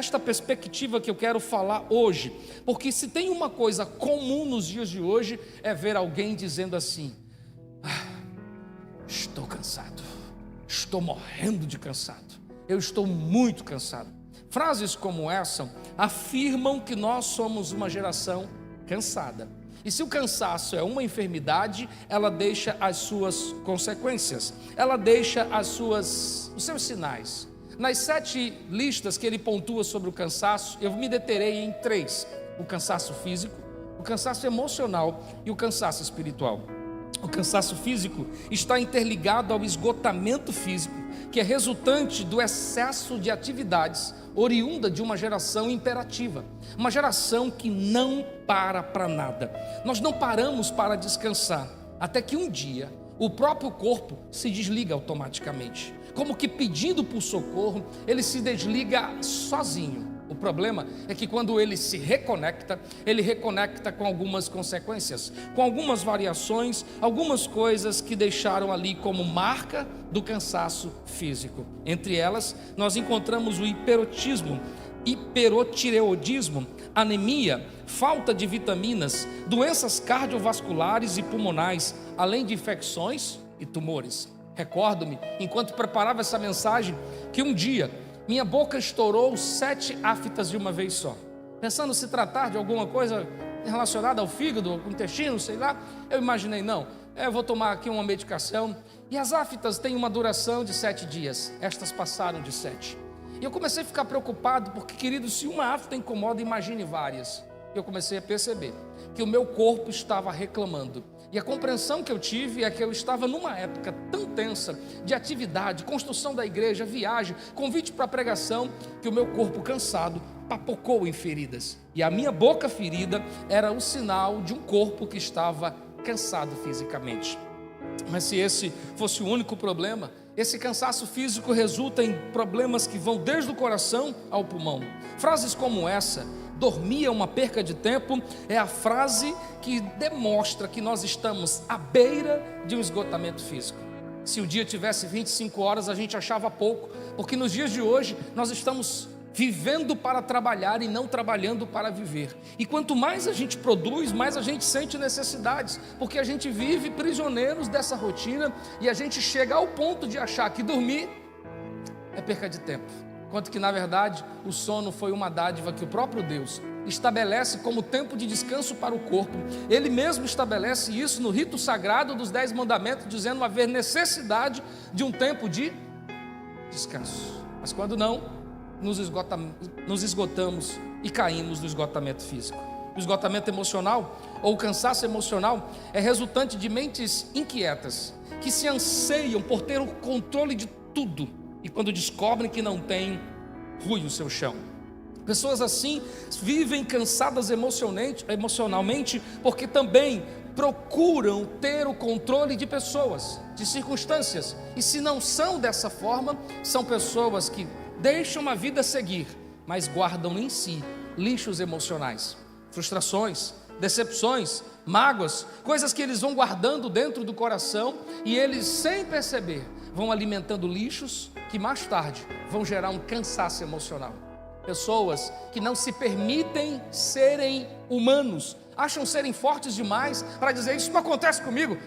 esta perspectiva que eu quero falar hoje, porque se tem uma coisa comum nos dias de hoje, é ver alguém dizendo assim: estou cansado, estou morrendo de cansado, eu estou muito cansado. Frases como essa afirmam que nós somos uma geração cansada. E se o cansaço é uma enfermidade, ela deixa as suas consequências, ela deixa os seus sinais. Nas 7 listas que ele pontua sobre o cansaço, eu me deterei em 3: o cansaço físico, o cansaço emocional e o cansaço espiritual. O cansaço físico está interligado ao esgotamento físico, que é resultante do excesso de atividades oriunda de uma geração imperativa, uma geração que não para nada. Nós não paramos para descansar, até que um dia o próprio corpo se desliga automaticamente, como que pedindo por socorro, ele se desliga sozinho. O problema é que quando ele se reconecta, ele reconecta com algumas consequências, com algumas variações, algumas coisas que deixaram ali como marca do cansaço físico. Entre elas, nós encontramos o hiperotireoidismo, anemia, falta de vitaminas, doenças cardiovasculares e pulmonares, além de infecções e tumores. Recordo-me, enquanto preparava essa mensagem, que um dia minha boca estourou 7 aftas de uma vez só. Pensando se tratar de alguma coisa relacionada ao fígado, ao intestino, sei lá, eu imaginei, não, eu vou tomar aqui uma medicação. E as aftas têm uma duração de 7 dias, estas passaram de 7. E eu comecei a ficar preocupado, porque, querido, se uma afta incomoda, imagine várias. Eu comecei a perceber que o meu corpo estava reclamando. E a compreensão que eu tive é que eu estava numa época tão tensa de atividade, construção da igreja, viagem, convite para pregação, que o meu corpo cansado papocou em feridas. E a minha boca ferida era o sinal de um corpo que estava cansado fisicamente. Mas se esse fosse o único problema, esse cansaço físico resulta em problemas que vão desde o coração ao pulmão. Frases como essa: dormir é uma perca de tempo, é a frase que demonstra que nós estamos à beira de um esgotamento físico. Se o dia tivesse 25 horas, a gente achava pouco, porque nos dias de hoje nós estamos vivendo para trabalhar e não trabalhando para viver. E quanto mais a gente produz, mais a gente sente necessidades, porque a gente vive prisioneiros dessa rotina e a gente chega ao ponto de achar que dormir é perca de tempo. Enquanto que, na verdade, o sono foi uma dádiva que o próprio Deus estabelece como tempo de descanso para o corpo. Ele mesmo estabelece isso no rito sagrado dos 10 mandamentos, dizendo haver necessidade de um tempo de descanso. Mas quando não, nos esgotamos e caímos no esgotamento físico. O esgotamento emocional, ou o cansaço emocional, é resultante de mentes inquietas, que se anseiam por ter o controle de tudo, e quando descobrem que não têm, ruem o seu chão. Pessoas assim vivem cansadas emocionalmente, porque também procuram ter o controle de pessoas, de circunstâncias, e se não são dessa forma, são pessoas que deixam a vida seguir, mas guardam em si lixos emocionais, frustrações, decepções, mágoas, coisas que eles vão guardando dentro do coração, e eles, sem perceber, vão alimentando lixos que mais tarde vão gerar um cansaço emocional. Pessoas que não se permitem serem humanos, acham serem fortes demais para dizer: isso não acontece comigo,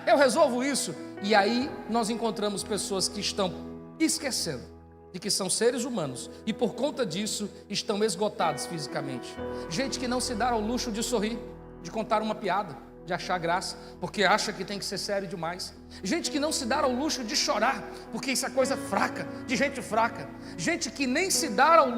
eu resolvo isso. E aí nós encontramos pessoas que estão esquecendo de que são seres humanos e por conta disso estão esgotados fisicamente. Gente que não se dá ao luxo de sorrir, de contar uma piada, de achar graça, porque acha que tem que ser sério demais. Gente que não se dá ao luxo de chorar, porque isso é coisa fraca, de gente fraca. Gente que nem se dá ao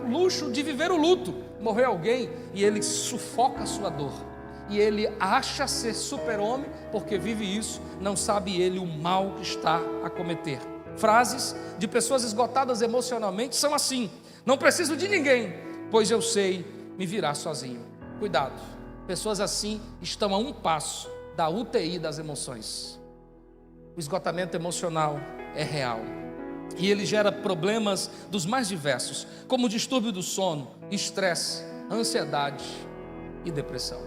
luxo de viver o luto. Morreu alguém e ele sufoca a sua dor, e ele acha ser super-homem porque vive isso, não sabe ele o mal que está a cometer. Frases de pessoas esgotadas emocionalmente são assim: não preciso de ninguém, pois eu sei me virar sozinho. Cuidado, pessoas assim estão a um passo da UTI das emoções. O esgotamento emocional é real e ele gera problemas dos mais diversos, como distúrbio do sono, estresse, ansiedade e depressão.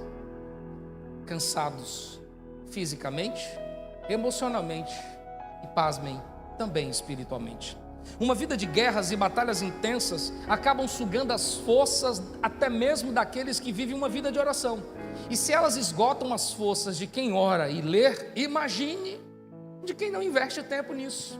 Cansados fisicamente, emocionalmente e, pasmem, também espiritualmente. Uma vida de guerras e batalhas intensas acabam sugando as forças até mesmo daqueles que vivem uma vida de oração. E se elas esgotam as forças de quem ora e lê, imagine de quem não investe tempo nisso.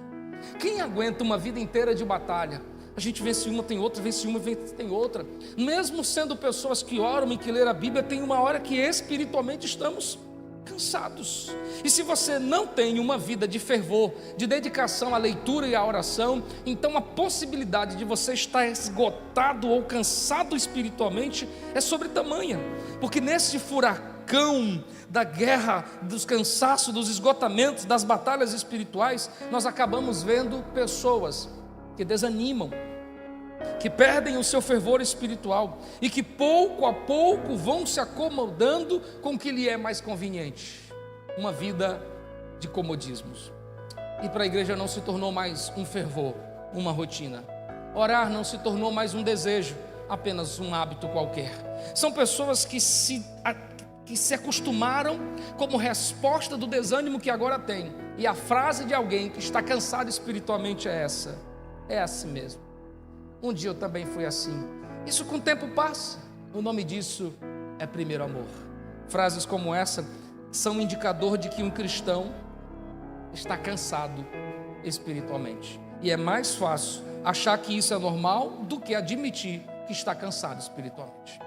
Quem aguenta uma vida inteira de batalha? A gente vence uma, tem outra, vence uma, tem outra. Mesmo sendo pessoas que oram e que leram a Bíblia, tem uma hora que espiritualmente estamos cansados. E se você não tem uma vida de fervor, de dedicação à leitura e à oração, então a possibilidade de você estar esgotado ou cansado espiritualmente é sobre tamanha. Porque nesse furacão da guerra, dos cansaços, dos esgotamentos, das batalhas espirituais, nós acabamos vendo pessoas que desanimam, que perdem o seu fervor espiritual e que pouco a pouco vão se acomodando com o que lhe é mais conveniente, uma vida de comodismos. Ir para a igreja não se tornou mais um fervor, uma rotina. Orar não se tornou mais um desejo, apenas um hábito qualquer. São pessoas que se acostumaram como resposta do desânimo que agora tem. E a frase de alguém que está cansado espiritualmente é essa: é assim mesmo. Um dia eu também fui assim. Isso com o tempo passa. O nome disso é primeiro amor. Frases como essa são um indicador de que um cristão está cansado espiritualmente. E é mais fácil achar que isso é normal do que admitir que está cansado espiritualmente.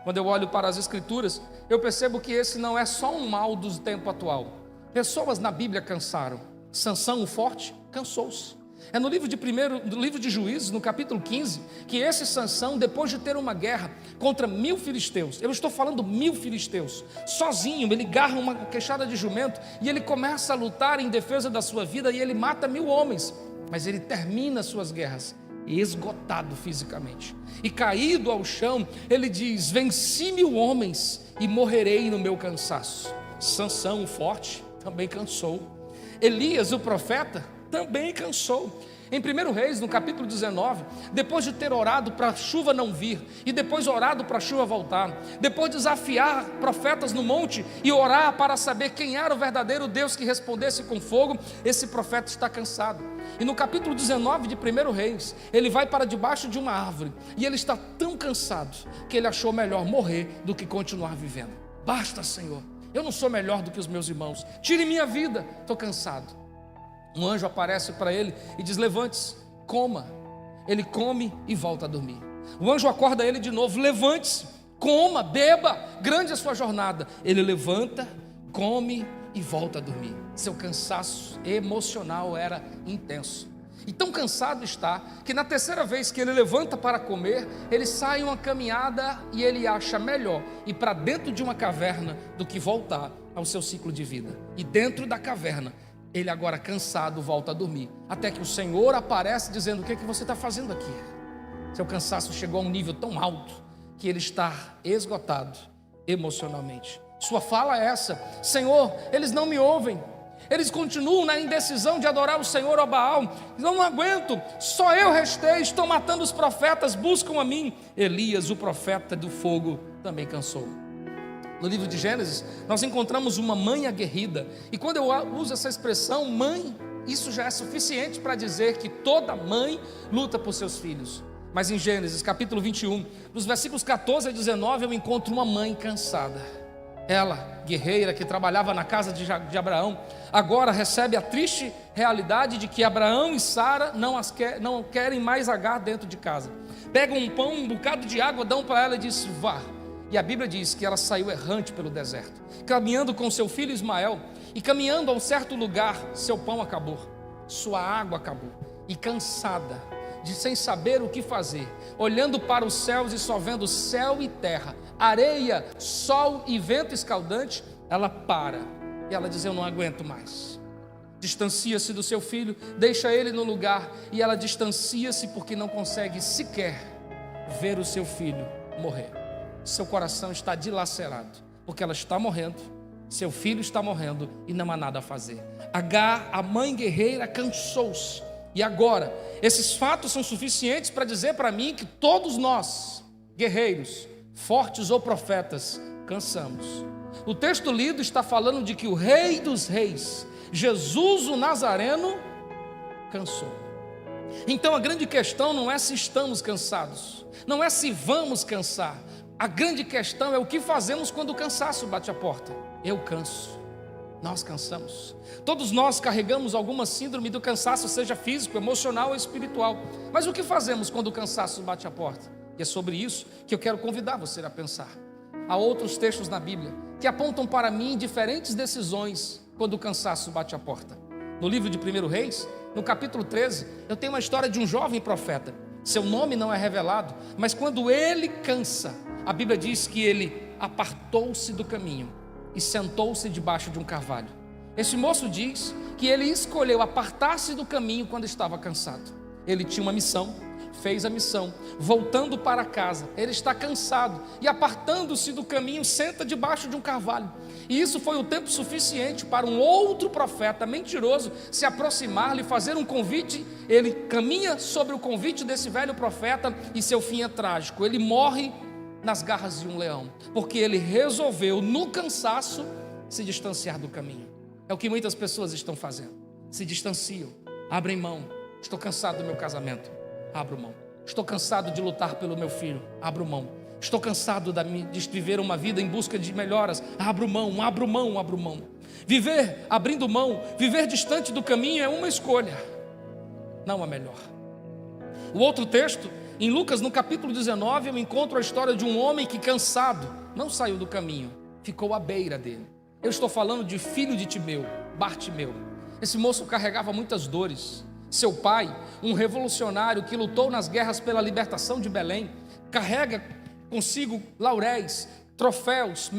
Quando eu olho para as Escrituras, eu percebo que esse não é só um mal do tempo atual. Pessoas na Bíblia cansaram. Sansão, o forte, cansou-se. É no livro de Juízes, no capítulo 15, que esse Sansão, depois de ter uma guerra contra 1000 filisteus, eu estou falando 1000 filisteus, sozinho, ele garra uma queixada de jumento e ele começa a lutar em defesa da sua vida e ele mata 1000 homens, mas ele termina suas guerras esgotado fisicamente e caído ao chão, ele diz: venci 1000 homens e morrerei no meu cansaço. Sansão, o forte, também cansou. Elias, o profeta, também cansou. Em 1 Reis, no capítulo 19, depois de ter orado para a chuva não vir, e depois orado para a chuva voltar, depois de desafiar profetas no monte e orar para saber quem era o verdadeiro Deus que respondesse com fogo, esse profeta está cansado. E no capítulo 19 de 1 Reis, ele vai para debaixo de uma árvore, e ele está tão cansado, que ele achou melhor morrer do que continuar vivendo. Basta, Senhor, eu não sou melhor do que os meus irmãos, tire minha vida, estou cansado. Um anjo aparece para ele e diz: levante-se, coma. Ele come e volta a dormir. O anjo acorda ele de novo: levante-se, coma, beba, grande é a sua jornada. Ele levanta, come e volta a dormir. Seu cansaço emocional era intenso. E tão cansado está, que na terceira vez que ele levanta para comer, ele sai em uma caminhada e ele acha melhor ir para dentro de uma caverna do que voltar ao seu ciclo de vida. E dentro da caverna, ele agora cansado volta a dormir, até que o Senhor aparece dizendo: o que é que você está fazendo aqui? Seu cansaço chegou a um nível tão alto que ele está esgotado emocionalmente. Sua fala é essa: Senhor, eles não me ouvem, eles continuam na indecisão de adorar o Senhor ou Baal, não aguento, só eu restei, estou matando os profetas, buscam a mim. Elias, o profeta do fogo, também cansou. No livro de Gênesis, nós encontramos uma mãe aguerrida. E quando eu uso essa expressão mãe, isso já é suficiente para dizer que toda mãe luta por seus filhos. Mas em Gênesis capítulo 21, nos versículos 14 a 19, eu encontro uma mãe cansada. Ela, guerreira, que trabalhava na casa de Abraão, agora recebe a triste realidade de que Abraão e Sara não querem mais Agar dentro de casa. Pegam um pão, um bocado de água, dão para ela e diz: vá. E a Bíblia diz que ela saiu errante pelo deserto, caminhando com seu filho Ismael, e caminhando a um certo lugar, seu pão acabou, sua água acabou, e cansada, sem saber o que fazer, olhando para os céus e só vendo céu e terra, areia, sol e vento escaldante, ela para, e ela diz: eu não aguento mais. Distancia-se do seu filho, deixa ele no lugar, e ela distancia-se porque não consegue sequer ver o seu filho morrer. Seu coração está dilacerado, porque ela está morrendo, seu filho está morrendo e não há nada a fazer. Agar, a mãe guerreira, cansou-se. E agora, esses fatos são suficientes para dizer para mim que todos nós, guerreiros, fortes ou profetas, cansamos. O texto lido está falando de que o Rei dos Reis, Jesus o Nazareno, cansou. Então a grande questão não é se estamos cansados, não é se vamos cansar. A grande questão é o que fazemos quando o cansaço bate a porta. Eu canso, nós cansamos. Todos nós carregamos alguma síndrome do cansaço, seja físico, emocional ou espiritual. Mas o que fazemos quando o cansaço bate a porta? E é sobre isso que eu quero convidar você a pensar. Há outros textos na Bíblia que apontam para mim diferentes decisões quando o cansaço bate a porta. No livro de 1 Reis, no capítulo 13, eu tenho uma história de um jovem profeta. Seu nome não é revelado, mas quando ele cansa, a Bíblia diz que ele apartou-se do caminho e sentou-se debaixo de um carvalho. Esse moço diz que ele escolheu apartar-se do caminho quando estava cansado. Ele tinha uma missão, fez a missão, voltando para casa, ele está cansado e apartando-se do caminho, senta debaixo de um carvalho. E isso foi o tempo suficiente para um outro profeta mentiroso se aproximar, lhe fazer um convite. Ele caminha sobre o convite desse velho profeta e seu fim é trágico. Ele morre nas garras de um leão, porque ele resolveu, no cansaço, se distanciar do caminho. É o que muitas pessoas estão fazendo, se distanciam, abrem mão. Estou cansado do meu casamento, abro mão. Estou cansado de lutar pelo meu filho, abro mão. Estou cansado de viver uma vida em busca de melhoras, abro mão, abro mão, abro mão. Viver abrindo mão, viver distante do caminho é uma escolha, não a melhor. O outro texto, em Lucas, no capítulo 19, eu encontro a história de um homem que, cansado, não saiu do caminho, ficou à beira dele. Eu estou falando de filho de Timeu, Bartimeu. Esse moço carregava muitas dores. Seu pai, um revolucionário que lutou nas guerras pela libertação de Belém, carrega consigo lauréis, troféus,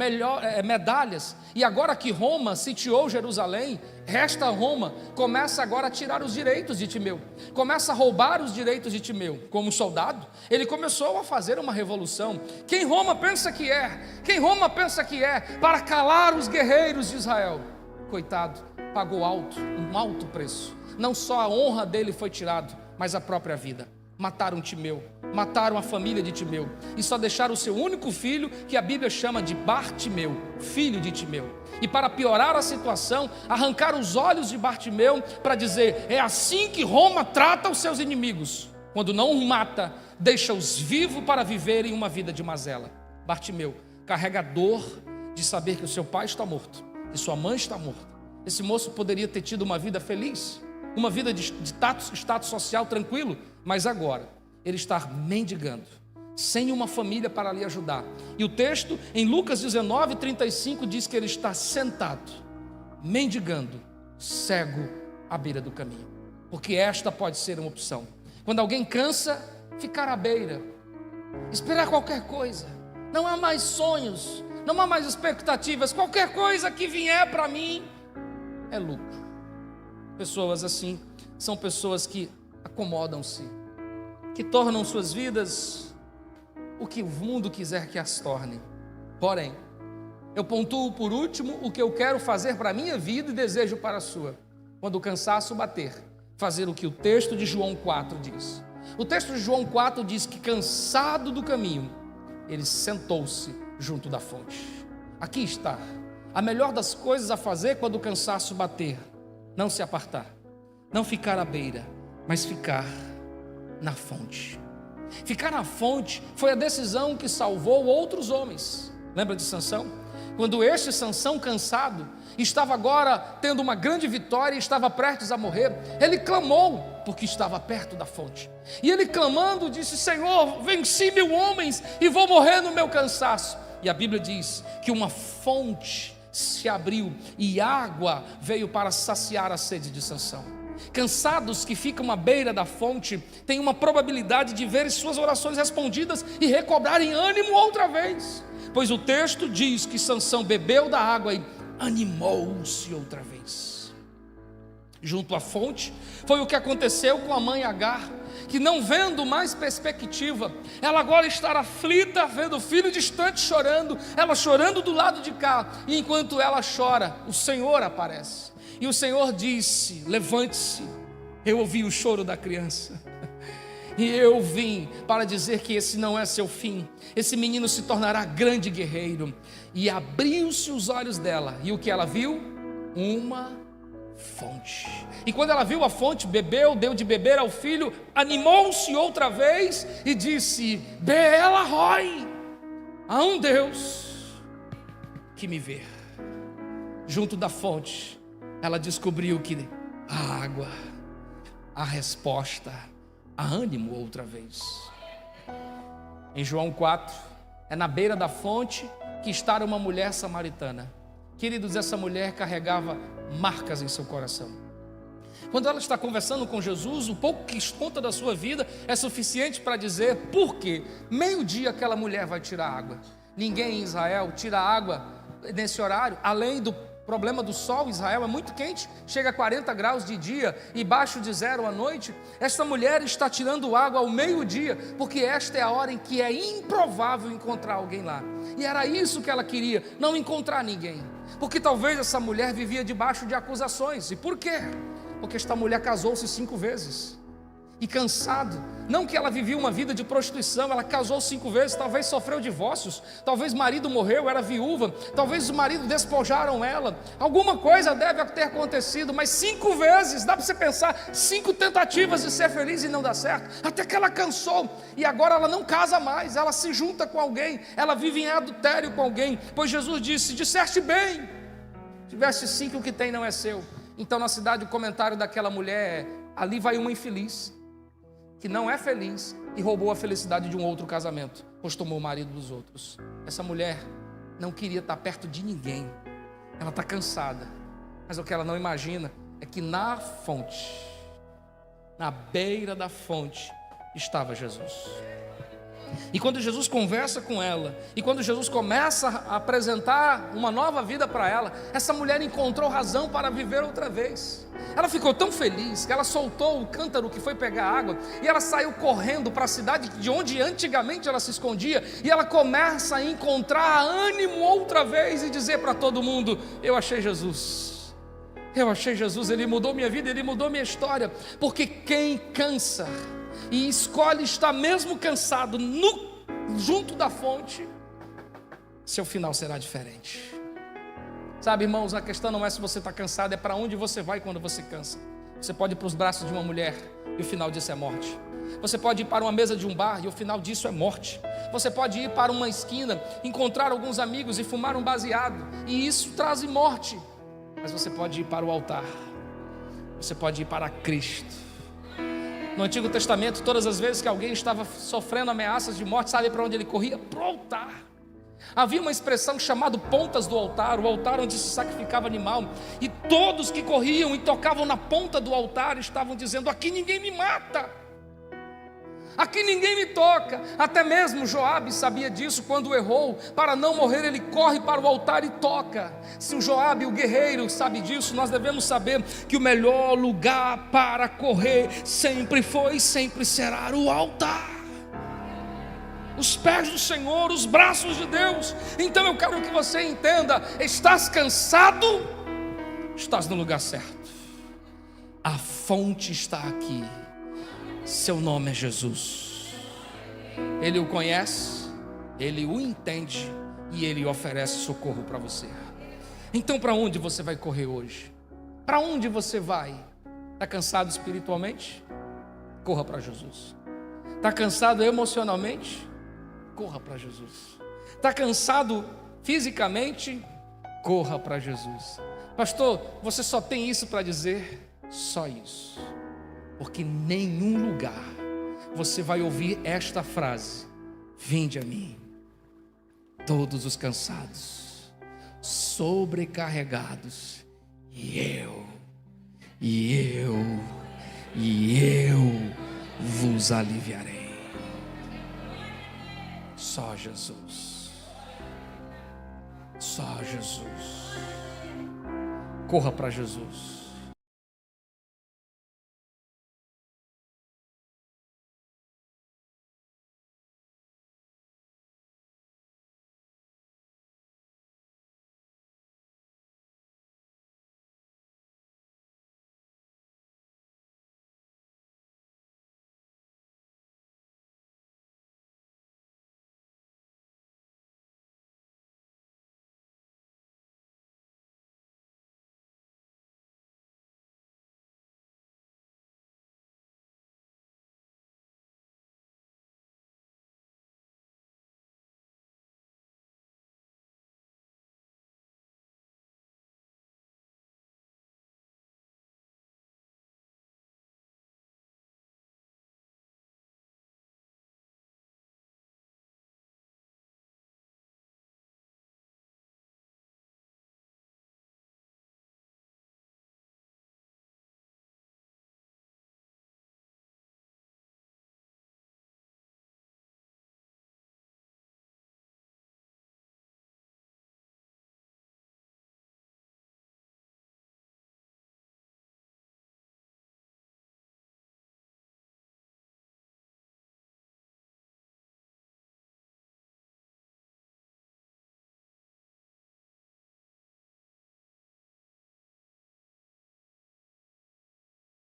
medalhas. E agora que Roma sitiou Jerusalém, resta Roma, começa agora a tirar os direitos de Timeu, começa a roubar os direitos de Timeu. Como soldado, ele começou a fazer uma revolução. Quem Roma pensa que é? Quem Roma pensa que é? Para calar os guerreiros de Israel. Coitado, pagou um alto preço. Não só a honra dele foi tirada, mas a própria vida. Mataram Timeu, mataram a família de Timeu e só deixaram o seu único filho, que a Bíblia chama de Bartimeu, filho de Timeu. E para piorar a situação, arrancaram os olhos de Bartimeu para dizer: é assim que Roma trata os seus inimigos. Quando não os mata, deixa-os vivos para viverem uma vida de mazela. Bartimeu carrega a dor de saber que o seu pai está morto, que sua mãe está morta. Esse moço poderia ter tido uma vida feliz, uma vida de status social tranquilo, mas agora ele está mendigando, sem uma família para lhe ajudar. E o texto em Lucas 19:35 diz que ele está sentado, mendigando, cego à beira do caminho. Porque esta pode ser uma opção. Quando alguém cansa, ficar à beira, esperar qualquer coisa. Não há mais sonhos, não há mais expectativas. Qualquer coisa que vier para mim é lucro. Pessoas assim são pessoas que acomodam-se, que tornam suas vidas o que o mundo quiser que as torne. Porém, eu pontuo por último o que eu quero fazer para a minha vida e desejo para a sua. Quando o cansaço bater, fazer o que o texto de João 4 diz. O texto de João 4 diz que, cansado do caminho, ele sentou-se junto da fonte. Aqui está a melhor das coisas a fazer quando o cansaço bater: não se apartar, não ficar à beira, mas ficar na fonte. Ficar na fonte foi a decisão que salvou outros homens. Lembra de Sansão? Quando este Sansão, cansado, estava agora tendo uma grande vitória e estava prestes a morrer, ele clamou, porque estava perto da fonte. E ele clamando disse: Senhor, venci 1000 homens e vou morrer no meu cansaço. E a Bíblia diz que uma fonte se abriu e água veio para saciar a sede de Sansão. Cansados que ficam à beira da fonte têm uma probabilidade de ver suas orações respondidas e recobrarem ânimo outra vez, pois o texto diz que Sansão bebeu da água e animou-se outra vez. Junto à fonte foi o que aconteceu com a mãe Agar, que, não vendo mais perspectiva, ela agora está aflita, vendo o filho distante chorando, ela chorando do lado de cá, e enquanto ela chora, o Senhor aparece, e o Senhor disse: levante-se, eu ouvi o choro da criança, e eu vim para dizer que esse não é seu fim, esse menino se tornará grande guerreiro. E abriu-se os olhos dela, e o que ela viu? Uma fonte. E quando ela viu a fonte, bebeu, deu de beber ao filho, animou-se outra vez e disse: Beela Roi, há um Deus que me vê. Junto da fonte, ela descobriu que a água, a resposta, a ânimo outra vez. Em João 4, é na beira da fonte que está uma mulher samaritana. Queridos, essa mulher carregava marcas em seu coração. Quando ela está conversando com Jesus, o pouco que conta da sua vida é suficiente para dizer por quê. Meio-dia aquela mulher vai tirar água. Ninguém em Israel tira água nesse horário, além do problema do sol. Israel é muito quente, chega a 40 graus de dia e baixo de zero à noite. Esta mulher está tirando água ao meio-dia, porque esta é a hora em que é improvável encontrar alguém lá. E era isso que ela queria, não encontrar ninguém, porque talvez essa mulher vivia debaixo de acusações. E por quê? Porque esta mulher casou-se 5 vezes e cansado, não que ela vivia uma vida de prostituição, ela casou 5 vezes, talvez sofreu divórcios, talvez o marido morreu, era viúva, talvez o marido despojaram ela, alguma coisa deve ter acontecido, mas 5 vezes, dá para você pensar, 5 tentativas de ser feliz e não dá certo, até que ela cansou, e agora ela não casa mais, ela se junta com alguém, ela vive em adultério com alguém, pois Jesus disse: disseste bem, tiveste 5, o que tem não é seu. Então na cidade o comentário daquela mulher é: ali vai uma infeliz, que não é feliz e roubou a felicidade de um outro casamento, pois tomou o marido dos outros. Essa mulher não queria estar perto de ninguém, ela está cansada, mas o que ela não imagina é que na fonte, na beira da fonte, estava Jesus. E quando Jesus conversa com ela, e quando Jesus começa a apresentar uma nova vida para ela, essa mulher encontrou razão para viver outra vez. Ela ficou tão feliz que ela soltou o cântaro que foi pegar água, e ela saiu correndo para a cidade de onde antigamente ela se escondia, e ela começa a encontrar ânimo outra vez e dizer para todo mundo: eu achei Jesus, eu achei Jesus, Ele mudou minha vida, Ele mudou minha história. Porque quem cansa e escolhe estar mesmo cansado junto da fonte, seu final será diferente. Sabe, irmãos, a questão não é se você está cansado, é para onde você vai quando você cansa. Você pode ir para os braços de uma mulher e o final disso é morte. Você pode ir para uma mesa de um bar e o final disso é morte. Você pode ir para uma esquina, encontrar alguns amigos e fumar um baseado, e isso traz morte. Mas você pode ir para o altar, você pode ir para Cristo. No Antigo Testamento, todas as vezes que alguém estava sofrendo ameaças de morte, sabe para onde ele corria? Para o altar. Havia uma expressão chamada pontas do altar, o altar onde se sacrificava animal, e todos que corriam e tocavam na ponta do altar estavam dizendo: aqui ninguém me mata, aqui ninguém me toca. Até mesmo Joabe sabia disso. Quando errou, para não morrer, ele corre para o altar e toca. Se o Joabe, o guerreiro, sabe disso, nós devemos saber que o melhor lugar para correr sempre foi e sempre será o altar, os pés do Senhor, os braços de Deus. Então eu quero que você entenda: estás cansado? Estás no lugar certo. A fonte está aqui. Seu nome é Jesus. Ele o conhece, Ele o entende e Ele oferece socorro para você. Então para onde você vai correr hoje? Para onde você vai? Está cansado espiritualmente? Corra para Jesus. Está cansado emocionalmente? Corra para Jesus. Está cansado fisicamente? Corra para Jesus. Pastor, você só tem isso para dizer? Só isso. Porque em nenhum lugar você vai ouvir esta frase: vinde a mim, todos os cansados, sobrecarregados, e eu vos aliviarei. Só Jesus. Só Jesus. Corra para Jesus.